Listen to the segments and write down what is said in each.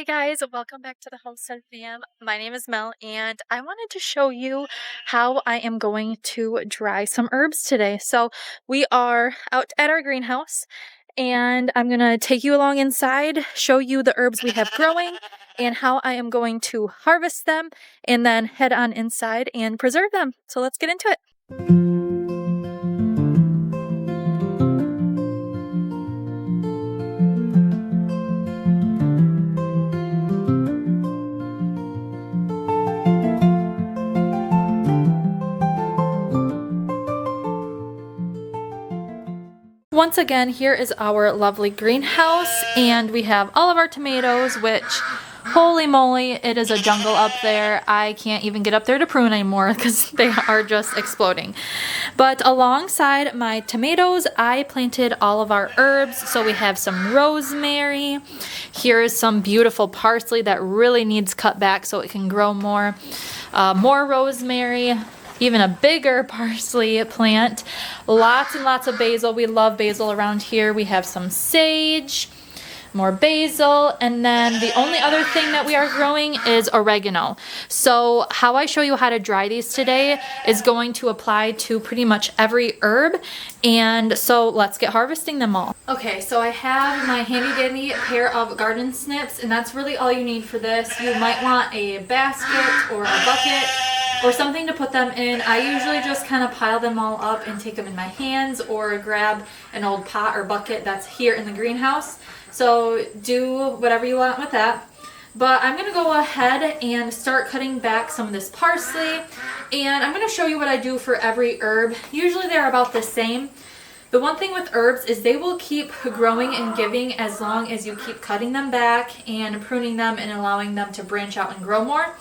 Hey guys, welcome back to the Homestead fam. My name is Mel and I wanted to show you how I am going to dry some herbs today. So we are out at our greenhouse and I'm going to take you along inside, show you the herbs we have growing and how I am going to harvest them and then head on inside and preserve them. So let's get into it. Once again, here is our lovely greenhouse and we have all of our tomatoes, which holy moly, it is a jungle up there. I can't even get up there to prune anymore because they are just exploding. But alongside my tomatoes, I planted all of our herbs. So we have some rosemary. Here is some beautiful parsley that really needs cut back so it can grow more. More rosemary. Even a bigger parsley plant. Lots and lots of basil. We love basil around here. We have some sage, more basil, and then the only other thing that we are growing is oregano. So how I show you how to dry these today is going to apply to pretty much every herb. And so let's get harvesting them all. Okay, so I have my handy dandy pair of garden snips, and that's really all you need for this. You might want a basket or a bucket or something to put them in. I usually just kind of pile them all up and take them in my hands or grab an old pot or bucket that's here in the greenhouse. So do whatever you want with that. But I'm going to go ahead and start cutting back some of this parsley. And I'm going to show you what I do for every herb. Usually they're about the same. The one thing with herbs is they will keep growing and giving as long as you keep cutting them back and pruning them and allowing them to branch out and grow more.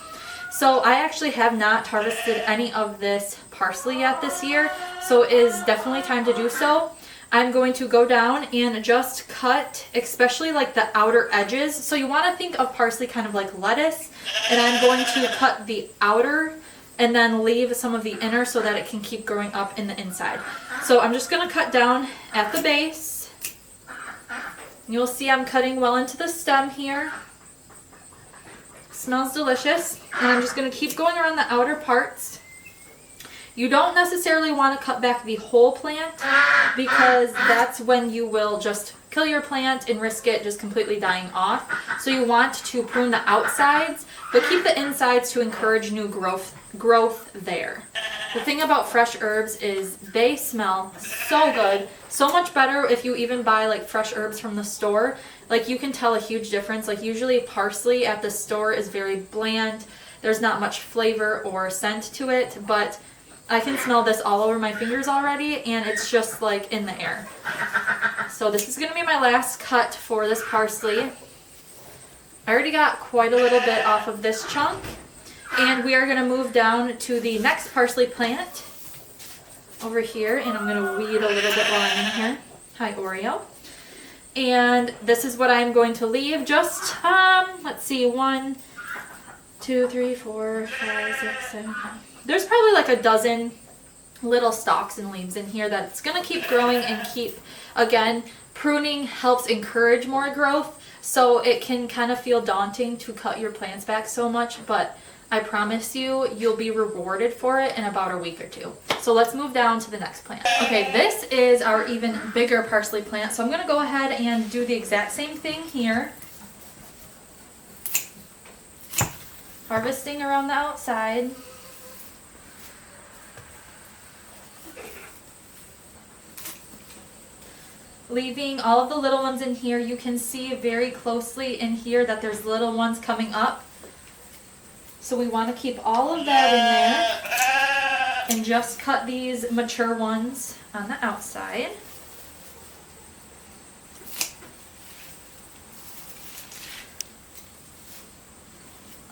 So I actually have not harvested any of this parsley yet this year, so it is definitely time to do so. I'm going to go down and just cut, especially like the outer edges. So you want to think of parsley kind of like lettuce, and I'm going to cut the outer and then leave some of the inner so that it can keep growing up in the inside. So I'm just going to cut down at the base. You'll see I'm cutting well into the stem here. Smells delicious. And I'm just going to keep going around the outer parts. You don't necessarily want to cut back the whole plant because that's when you will just kill your plant and risk it just completely dying off. So you want to prune the outsides, but keep the insides to encourage new growth there. The thing about fresh herbs is they smell so good, so much better if you even buy like fresh herbs from the store. Like you can tell a huge difference. Like usually parsley at the store is very bland. There's not much flavor or scent to it, but I can smell this all over my fingers already and it's just like in the air. So this is going to be my last cut for this parsley. I already got quite a little bit off of this chunk. And we are going to move down to the next parsley plant over here. And I'm going to weed a little bit while I'm in here. Hi, Oreo. And this is what I'm going to leave. Just, let's see, 1, 2, 3, 4, 5, 6, 7, 8. There's probably like a dozen little stalks and leaves in here that's going to keep growing and keep, again, pruning helps encourage more growth. So it can kind of feel daunting to cut your plants back so much, but I promise you, you'll be rewarded for it in about a week or two. So let's move down to the next plant. Okay, this is our even bigger parsley plant. So I'm going to go ahead and do the exact same thing here. Harvesting around the outside. Leaving all of the little ones in here. You can see very closely in here that there's little ones coming up. So we want to keep all of that in there and just cut these mature ones on the outside.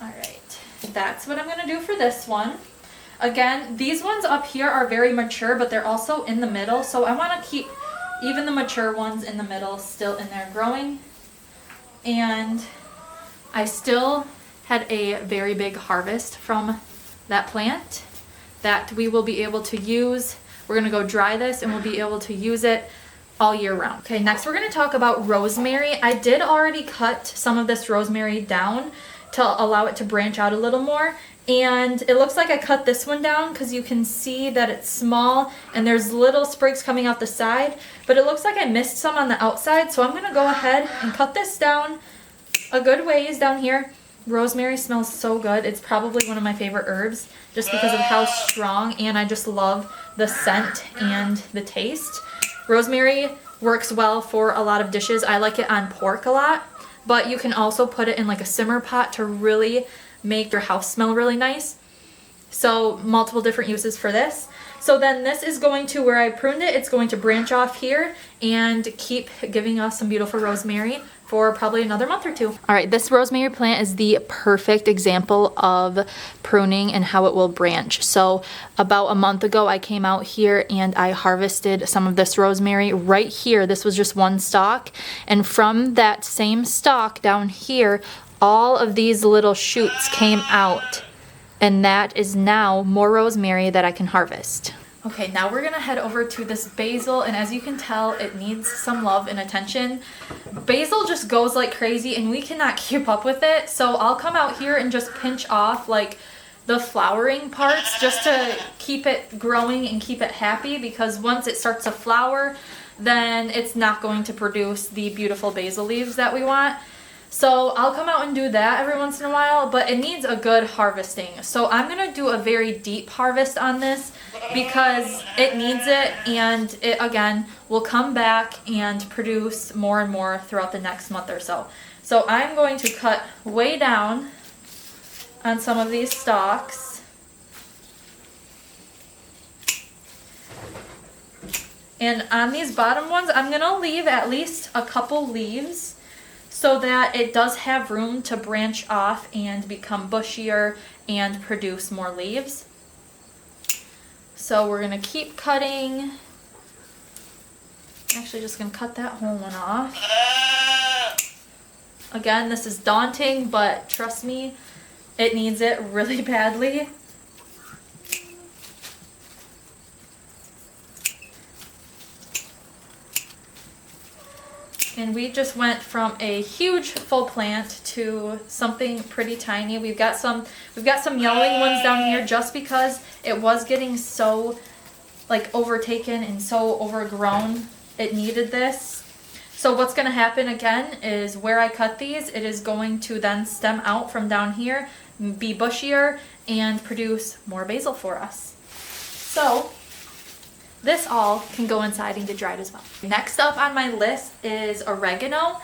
Alright, that's what I'm going to do for this one. Again, these ones up here are very mature, but they're also in the middle. So I want to keep even the mature ones in the middle still in there growing. And I still had a very big harvest from that plant that we will be able to use. We're going to go dry this and we'll be able to use it all year round. Okay, next we're going to talk about rosemary. I did already cut some of this rosemary down to allow it to branch out a little more. And it looks like I cut this one down because you can see that it's small and there's little sprigs coming out the side. But it looks like I missed some on the outside. So I'm going to go ahead and cut this down a good ways down here. Rosemary smells so good. It's probably one of my favorite herbs just because of how strong, and I just love the scent and the taste. Rosemary works well for a lot of dishes. I like it on pork a lot, but you can also put it in like a simmer pot to really make your house smell really nice. So multiple different uses for this. So then this is going to, where I pruned it, it's going to branch off here and keep giving us some beautiful rosemary for probably another month or two. All right, this rosemary plant is the perfect example of pruning and how it will branch. So about a month ago, I came out here and I harvested some of this rosemary right here. This was just one stalk. And from that same stalk down here, all of these little shoots came out. And that is now more rosemary that I can harvest. Okay, now we're gonna head over to this basil, and as you can tell, it needs some love and attention. Basil just goes like crazy and we cannot keep up with it. So I'll come out here and just pinch off like the flowering parts just to keep it growing and keep it happy, because once it starts to flower, then it's not going to produce the beautiful basil leaves that we want. So I'll come out and do that every once in a while, but it needs a good harvesting. So I'm going to do a very deep harvest on this because it needs it, and it again will come back and produce more and more throughout the next month or so. So I'm going to cut way down on some of these stalks. And on these bottom ones, I'm going to leave at least a couple leaves, so that it does have room to branch off and become bushier and produce more leaves. So we're gonna keep cutting. Actually, just gonna cut that whole one off. Again, this is daunting, but trust me, it needs it really badly. And we just went from a huge full plant to something pretty tiny. We've got some yellowing ones down here just because it was getting so like overtaken and so overgrown. It needed this. So what's going to happen again is where I cut these, it is going to then stem out from down here, be bushier, and produce more basil for us. So this all can go inside and get dried as well. Next up on my list is oregano,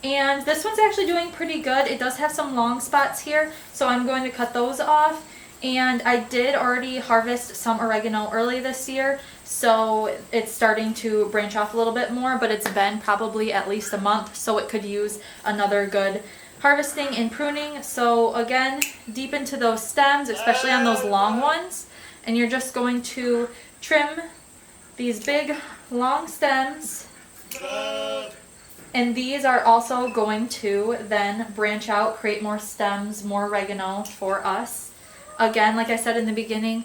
and this one's actually doing pretty good. It does have some long spots here, so I'm going to cut those off. And I did already harvest some oregano early this year, so it's starting to branch off a little bit more, but it's been probably at least a month, so it could use another good harvesting and pruning. So again, deep into those stems, especially on those long ones, and you're just going to trim these big long stems, and these are also going to then branch out, create more stems, more oregano for us. Again, like I said in the beginning,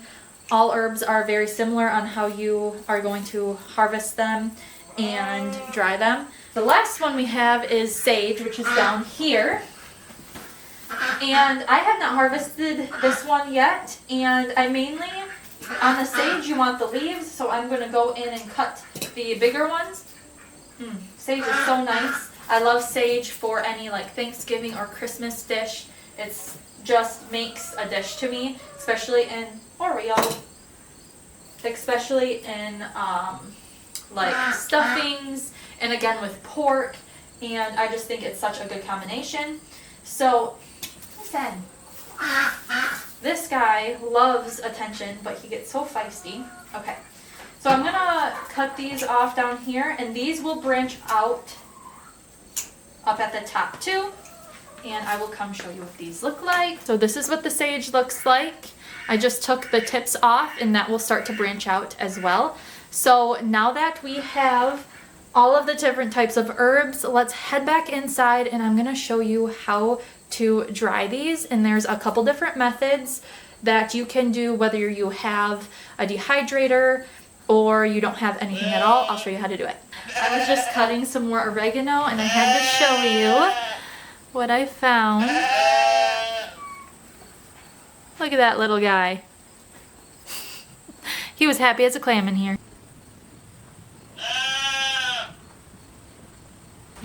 all herbs are very similar on how you are going to harvest them and dry them. The last one we have is sage, which is down here. And I have not harvested this one yet, and I mainly, on the sage, you want the leaves, so I'm going to go in and cut the bigger ones. Sage is so nice. I love sage for any like Thanksgiving or Christmas dish. It's just makes a dish to me, especially in Oreo, especially in like stuffings, and again with pork, and I just think it's such a good combination. So listen, this guy loves attention, but he gets so feisty. Okay, so I'm gonna cut these off down here, and these will branch out up at the top too, and I will come show you what these look like. So this is what the sage looks like. I just took the tips off, and that will start to branch out as well. So now that we have all of the different types of herbs, let's head back inside, and I'm gonna show you how to dry these. And there's a couple different methods that you can do, whether you have a dehydrator or you don't have anything at all, I'll show you how to do it. I was just cutting some more oregano and I had to show you what I found. Look at that little guy. He was happy as a clam in here.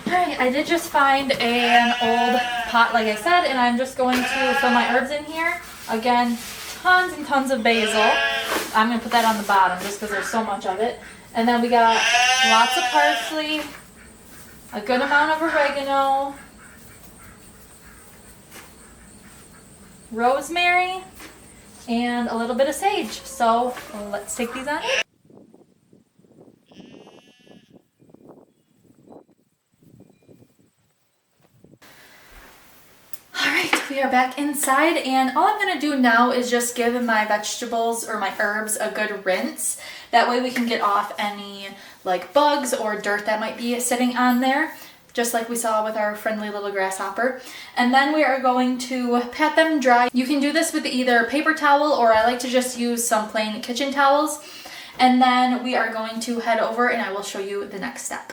Alright, I did just find an old pot, like I said, and I'm just going to fill my herbs in here. Again, tons and tons of basil. I'm going to put that on the bottom just because there's so much of it. And then we got lots of parsley, a good amount of oregano, rosemary, and a little bit of sage. So let's take these on in. Alright, we are back inside, and all I'm going to do now is just give my vegetables or my herbs a good rinse. That way we can get off any like bugs or dirt that might be sitting on there, just like we saw with our friendly little grasshopper. And then we are going to pat them dry. You can do this with either paper towel, or I like to just use some plain kitchen towels. And then we are going to head over and I will show you the next step.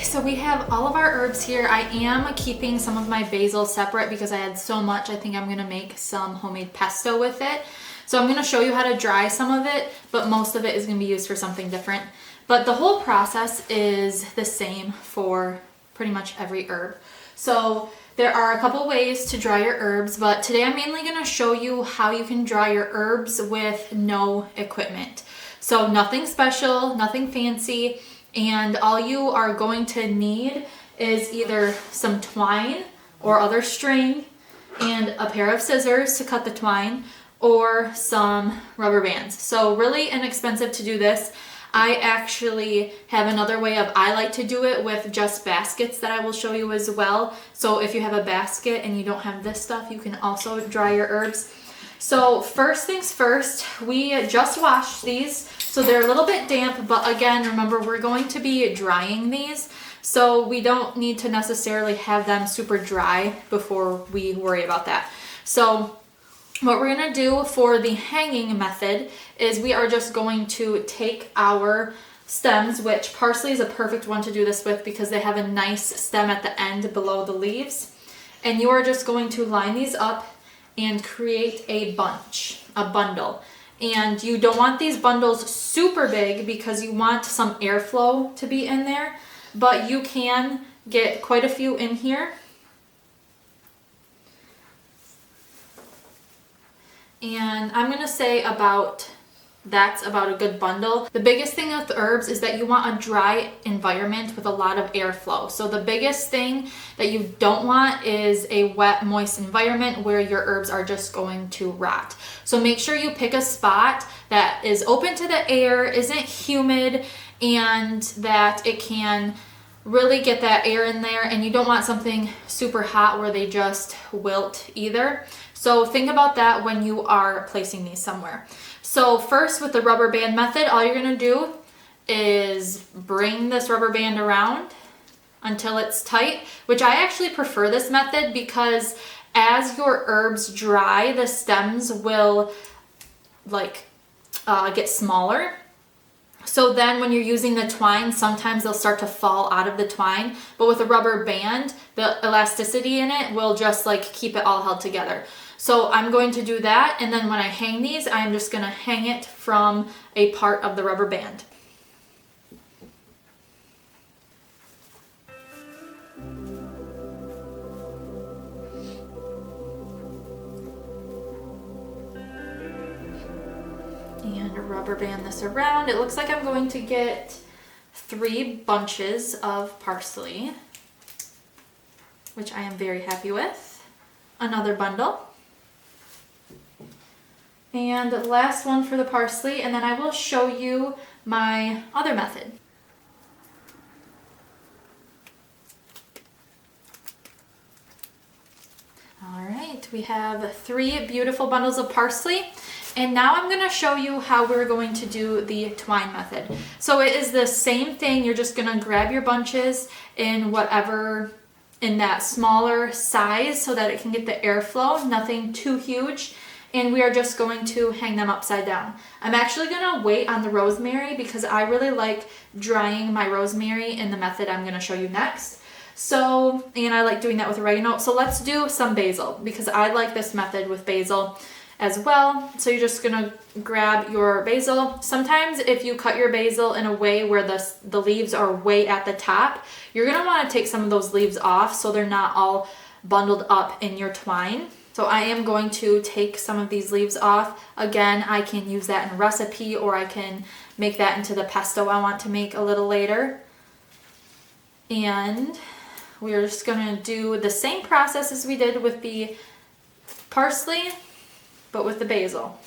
So we have all of our herbs here. I am keeping some of my basil separate because I had so much. I think I'm gonna make some homemade pesto with it. So I'm gonna show you how to dry some of it, but most of it is gonna be used for something different. But the whole process is the same for pretty much every herb. So there are a couple ways to dry your herbs, but today I'm mainly gonna show you how you can dry your herbs with no equipment. So nothing special, nothing fancy. And all you are going to need is either some twine or other string and a pair of scissors to cut the twine, or some rubber bands. So really inexpensive to do this. I actually have another way I like to do it with just baskets that I will show you as well. So if you have a basket and you don't have this stuff, you can also dry your herbs. So first things first, we just washed these. So they're a little bit damp, but again, remember we're going to be drying these. So we don't need to necessarily have them super dry before we worry about that. So what we're gonna do for the hanging method is we are just going to take our stems, which parsley is a perfect one to do this with because they have a nice stem at the end below the leaves. And you are just going to line these up and create a bundle. And you don't want these bundles super big because you want some airflow to be in there, but you can get quite a few in here. And I'm gonna say that's about a good bundle. The biggest thing with herbs is that you want a dry environment with a lot of airflow. So the biggest thing that you don't want is a wet, moist environment where your herbs are just going to rot. So make sure you pick a spot that is open to the air, isn't humid, and that it can really get that air in there. And you don't want something super hot where they just wilt either. So think about that when you are placing these somewhere. So first, with the rubber band method, all you're gonna do is bring this rubber band around until it's tight, which I actually prefer this method because as your herbs dry, the stems will get smaller. So then when you're using the twine, sometimes they'll start to fall out of the twine, but with a rubber band, the elasticity in it will just keep it all held together. So I'm going to do that, and then when I hang these, I'm just gonna hang it from a part of the rubber band. rubber band this around. It looks like I'm going to get 3 bunches of parsley, which I am very happy with. Another bundle. And last one for the parsley, and then I will show you my other method. All right, we have 3 beautiful bundles of parsley. And now I'm going to show you how we're going to do the twine method. So it is the same thing. You're just going to grab your bunches in that smaller size so that it can get the airflow, nothing too huge. And we are just going to hang them upside down. I'm actually going to wait on the rosemary because I really like drying my rosemary in the method I'm going to show you next. So, and I like doing that with oregano. So let's do some basil because I like this method with basil as well. So you're just gonna grab your basil. Sometimes if you cut your basil in a way where the leaves are way at the top, you're gonna wanna take some of those leaves off so they're not all bundled up in your twine. So I am going to take some of these leaves off. Again, I can use that in a recipe or I can make that into the pesto I want to make a little later. And we're just gonna do the same process as we did with the parsley, but with the basil.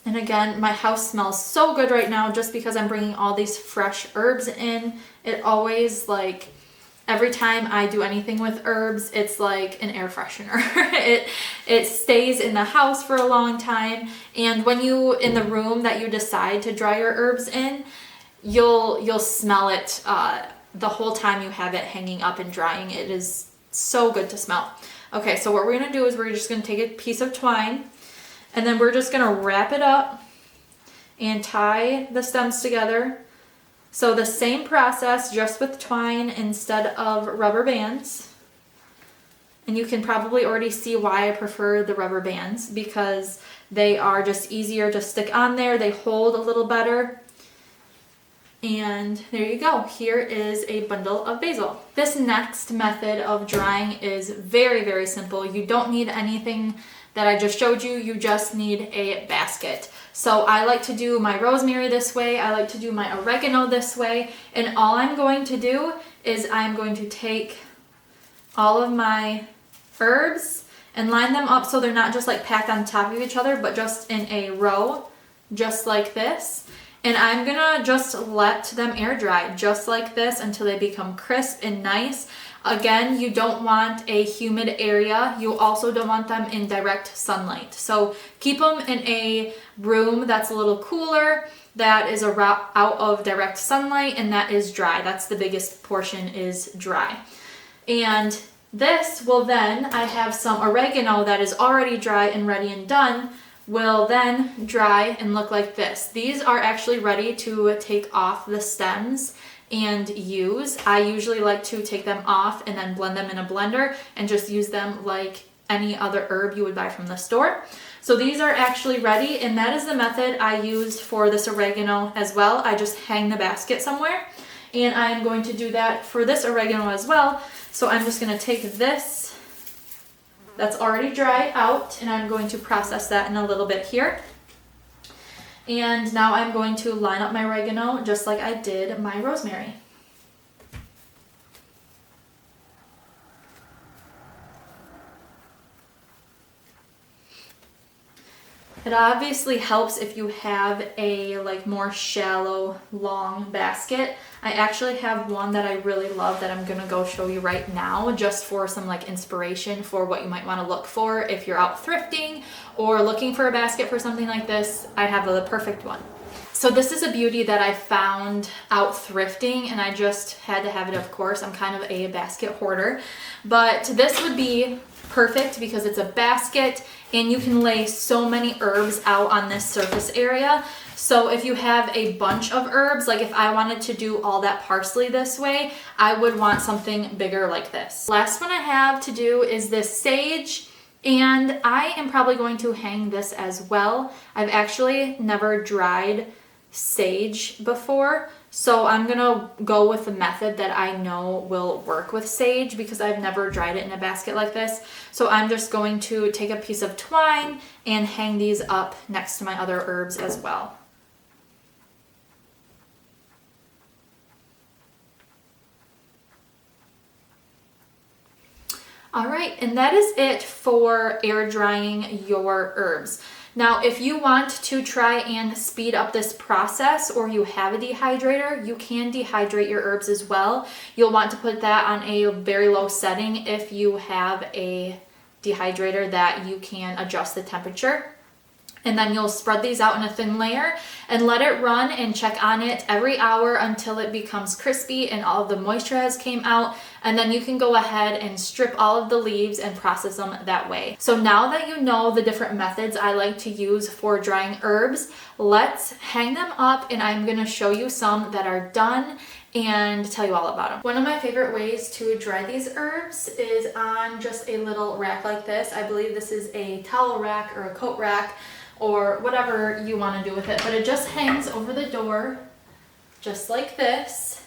And again, my house smells so good right now just because I'm bringing all these fresh herbs in. It always, like, every time I do anything with herbs, it's like an air freshener. It stays in the house for a long time. And when you, in the room that you decide to dry your herbs in, you'll smell it the whole time you have it hanging up and drying. It is so good to smell. Okay, so what we're gonna do is we're just gonna take a piece of twine and then we're just gonna wrap it up and tie the stems together. So the same process, just with twine instead of rubber bands. And you can probably already see why I prefer the rubber bands because they are just easier to stick on there. They hold a little better. And there you go. Here is a bundle of basil. This next method of drying is very, very simple. You don't need anything that I just showed you. You just need a basket. So I like to do my rosemary this way. I like to do my oregano this way. And all I'm going to do is I'm going to take all of my herbs and line them up so they're not just like packed on top of each other, but just in a row, just like this. And I'm gonna just let them air dry just like this until they become crisp and nice. Again, you don't want a humid area. You also don't want them in direct sunlight. So keep them in a room that's a little cooler, that is out of direct sunlight, and that is dry. That's the biggest portion, is dry. And this will then, I have some oregano that is already dry and ready and done, will then dry and look like this. These are actually ready to take off the stems and use. I usually like to take them off and then blend them in a blender and just use them like any other herb you would buy from the store. So these are actually ready, and that is the method I used for this oregano as well. I just hang the basket somewhere, and I am going to do that for this oregano as well. So I'm just going to take this that's already dry out, and I'm going to process that in a little bit here. And now I'm going to line up my oregano just like I did my rosemary. It obviously helps if you have a more shallow, long basket. I actually have one that I really love that I'm gonna go show you right now, just for some inspiration for what you might want to look for if you're out thrifting or looking for a basket for something like this. I have the perfect one. So this is a beauty that I found out thrifting, and I just had to have it, of course. I'm kind of a basket hoarder, but this would be perfect because it's a basket and you can lay so many herbs out on this surface area. So if you have a bunch of herbs, like if I wanted to do all that parsley this way, I would want something bigger like this. Last one I have to do is this sage, and I am probably going to hang this as well. I've actually never dried sage before, So I'm gonna go with the method that I know will work with sage because I've never dried it in a basket like this. So I'm just going to take a piece of twine and hang these up next to my other herbs as well. All right, and that is it for air drying your herbs. Now, if you want to try and speed up this process or you have a dehydrator, you can dehydrate your herbs as well. You'll want to put that on a very low setting if you have a dehydrator that you can adjust the temperature. And then you'll spread these out in a thin layer and let it run and check on it every hour until it becomes crispy and all of the moisture has came out. And then you can go ahead and strip all of the leaves and process them that way. So now that you know the different methods I like to use for drying herbs, let's hang them up and I'm gonna show you some that are done and tell you all about them. One of my favorite ways to dry these herbs is on just a little rack like this. I believe this is a towel rack or a coat rack, or whatever you want to do with it, but it just hangs over the door just like this.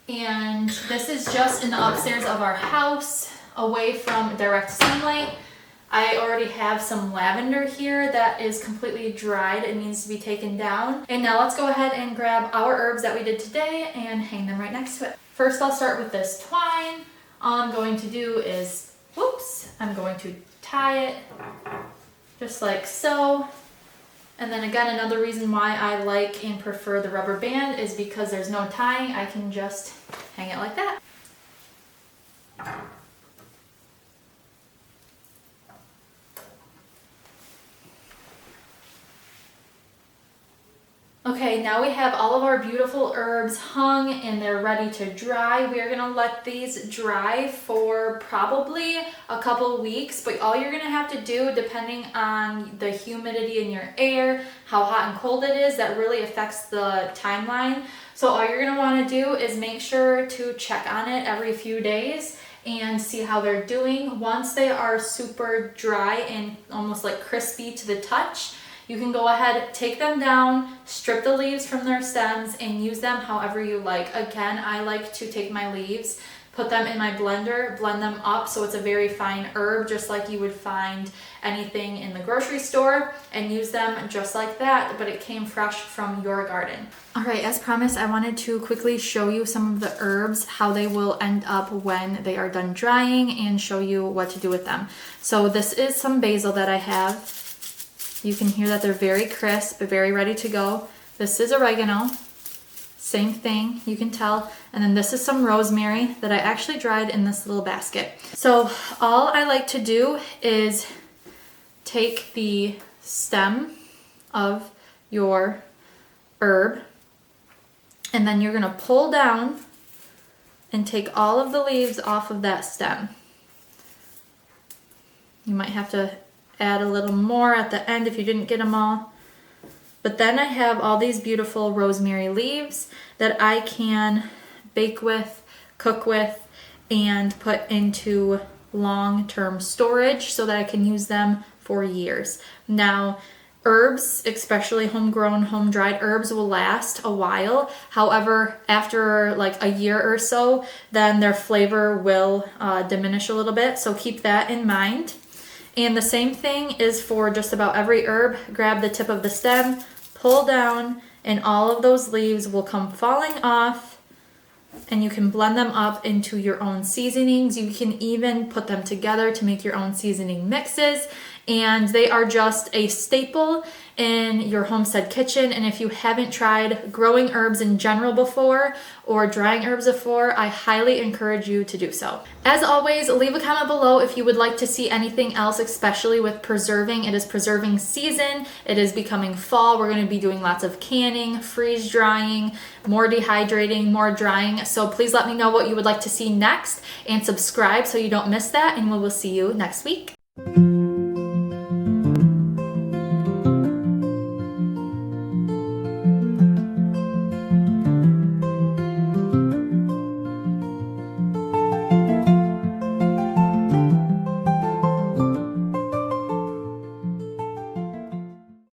And this is just in the upstairs of our house, away from direct sunlight. I already have some lavender here that is completely dried. It needs to be taken down. And now let's go ahead and grab our herbs that we did today and hang them right next to it. First, I'll start with this twine. All I'm going to do is, I'm going to tie it just like so. And then again, another reason why I like and prefer the rubber band is because there's no tying. I can just hang it like that. Okay, now we have all of our beautiful herbs hung and they're ready to dry. We are gonna let these dry for probably a couple weeks, but all you're gonna have to do, depending on the humidity in your air, how hot and cold it is, that really affects the timeline. So all you're gonna wanna do is make sure to check on it every few days and see how they're doing. Once they are super dry and almost like crispy to the touch, you can go ahead, take them down, strip the leaves from their stems, and use them however you like. Again, I like to take my leaves, put them in my blender, blend them up so it's a very fine herb, just like you would find anything in the grocery store, and use them just like that, but it came fresh from your garden. All right, as promised, I wanted to quickly show you some of the herbs, how they will end up when they are done drying, and show you what to do with them. So this is some basil that I have. You can hear that they're very crisp, very ready to go. This is oregano, same thing, you can tell. And then this is some rosemary that I actually dried in this little basket. So all I like to do is take the stem of your herb, and then you're gonna pull down and take all of the leaves off of that stem. You might have to add a little more at the end if you didn't get them all. But then I have all these beautiful rosemary leaves that I can bake with, cook with, and put into long-term storage so that I can use them for years. Now, herbs, especially homegrown, home-dried herbs, will last a while. However, after like a year or so, then their flavor will diminish a little bit. So keep that in mind. And the same thing is for just about every herb. Grab the tip of the stem, pull down, and all of those leaves will come falling off, and you can blend them up into your own seasonings. You can even put them together to make your own seasoning mixes, and they are just a staple in your homestead kitchen. And if you haven't tried growing herbs in general before or drying herbs before, I highly encourage you to do so. As always, leave a comment below if you would like to see anything else, especially with preserving. It is preserving season. It is becoming fall. We're going to be doing lots of canning, freeze drying, more dehydrating, more drying. So please let me know what you would like to see next and subscribe so you don't miss that, and we will see you next week.